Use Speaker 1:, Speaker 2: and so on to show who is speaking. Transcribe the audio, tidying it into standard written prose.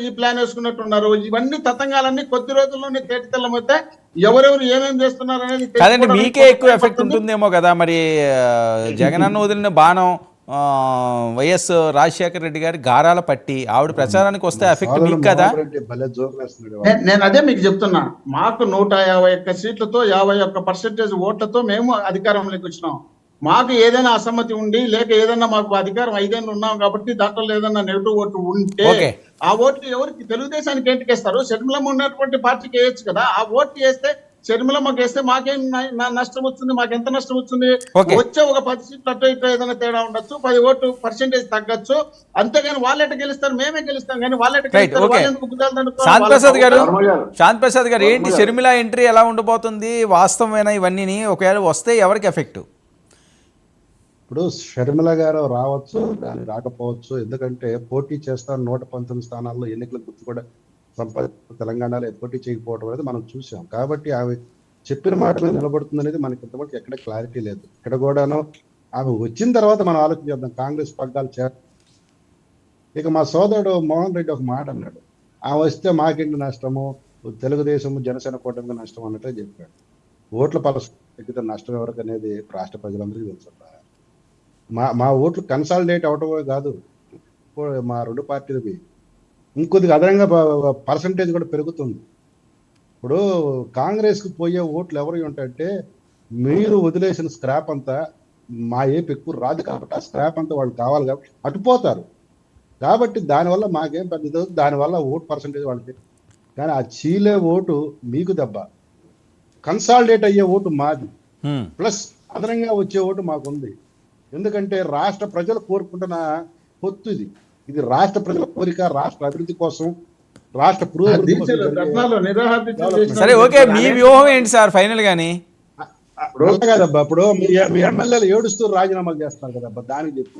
Speaker 1: ఈ ప్లాన్ వేసుకున్నట్టున్నారు. ఇవన్నీ తతంగాలన్నీ కొద్ది రోజుల్లోనే తేటతెల్లమైతే ఎవరెవరు ఏమేమి చేస్తున్నారు అనేది
Speaker 2: కాదండి, మీకే ఎక్కువ ఎఫెక్ట్ ఉంటుందేమో కదా మరి. జగనన్న వదిలిన బాణం వైఎస్ రాజశేఖర రెడ్డి గారి గారాల పట్టి ఆవిడ ప్రచారానికి వస్తే ఎఫెక్ట్ మీకు కదా.
Speaker 1: నేను అదే మీకు చెప్తున్నా. మాకు 151 సీట్లతో 51% ఓట్లతో మేము అధికారంలోకి వచ్చినాం. మాకు ఏదైనా అసమ్మతి ఉండి లేక ఏదైనా మాకు అధికారం 5 ఏళ్ళు ఉన్నాం కాబట్టి దాంట్లో ఏదైనా నెగిటివ్ ఓటు ఉంటే ఆ ఓట్లు ఎవరికి తెలుగుదేశానికి ఏంటికి వేస్తారు? షర్మిలమ్మ ఉన్నటువంటి పార్టీకి వేయచ్చు కదా. ఆ ఓట్లు వేస్తే షర్మిలమ్మకి వేస్తే మాకేం నష్టం వస్తుంది? మాకెంత నష్టం వస్తుంది? వచ్చే ఒక 10 సీట్లు అటు ఇటు ఏదైనా తేడా ఉండొచ్చు, 10 ఓటు పర్సెంటేజ్ తగ్గచ్చు. అంతేగాని వాళ్ళెట గెలుస్తారు, మేమే గెలుస్తాం. కానీ వాళ్ళెట
Speaker 2: శాంత్ ప్రసాద్ గారు ఏంటి షర్మిల ఎంట్రీ ఎలా ఉండబోతుంది? వాస్తవమైన ఇవన్నీ ఒకవేళ వస్తే ఎవరికి ఎఫెక్ట్?
Speaker 3: ఇప్పుడు షర్మిల గారు రావచ్చు, కానీ రాకపోవచ్చు. ఎందుకంటే పోటీ చేస్తారు 119 స్థానాల్లో ఎన్నికల గుర్తు కూడా తెలంగాణలో పోటీ చేయకపోవడం అనేది మనం చూసాం. కాబట్టి ఆమె చెప్పిన మాట మీద నిలబడుతుంది అనేది మనకి ఇంతవరకు ఎక్కడ క్లారిటీ లేదు. ఇక్కడ కూడాను ఆమె వచ్చిన తర్వాత మనం ఆలోచన చేద్దాం. కాంగ్రెస్ పగ్గాలు ఇక మా సోదరుడు మోహన్ రెడ్డి ఒక మాట అన్నాడు, ఆమె వస్తే మాకేంటి నష్టము, తెలుగుదేశం జనసేన కూటమికి నష్టం అన్నట్టే చెప్పాడు. ఓట్ల పలస నష్టం ఎవరికి అనేది రాష్ట్ర ప్రజలందరికీ తెలుసు. మా ఓట్లు కన్సాలిడేట్ అవటమే కాదు, మా రెండు పార్టీలకి ఇంకొద్దిగా అదనంగా పర్సంటేజ్ కూడా పెరుగుతుంది. ఇప్పుడు కాంగ్రెస్కి పోయే ఓట్లు ఎవరు ఉంటాయంటే మీరు వదిలేసిన స్క్రాప్ అంతా మా ఏపీ ఎక్కువ రాదు కాబట్టి ఆ స్క్రాప్ అంతా వాళ్ళు కావాలి కాబట్టి అటుపోతారు. కాబట్టి దానివల్ల మాకేం పెద్దది, దానివల్ల ఓటు పర్సంటేజ్ వాళ్ళకి. కానీ ఆ చీలే ఓటు మీకు దెబ్బ, కన్సాలిడేట్ అయ్యే ఓటు మాది, ప్లస్ అదనంగా వచ్చే ఓటు మాకుంది. ఎందుకంటే రాష్ట్ర ప్రజలు కోరుకుంటున్న పొత్తు ఇది రాష్ట్ర ప్రజల కోరిక, రాష్ట్ర అభివృద్ధి కోసం, రాష్ట్ర పురోగతి కోసం.
Speaker 2: సరే ఓకే, మీ వ్యూహం ఏంటి సార్ ఫైనల్ గాని?
Speaker 3: కదబ్బా, ఇప్పుడు మీ ఎమ్మెల్యేలు ఏడుస్తూ రాజీనామాలు చేస్తారు కదబ్బా, దానికి చెప్పు.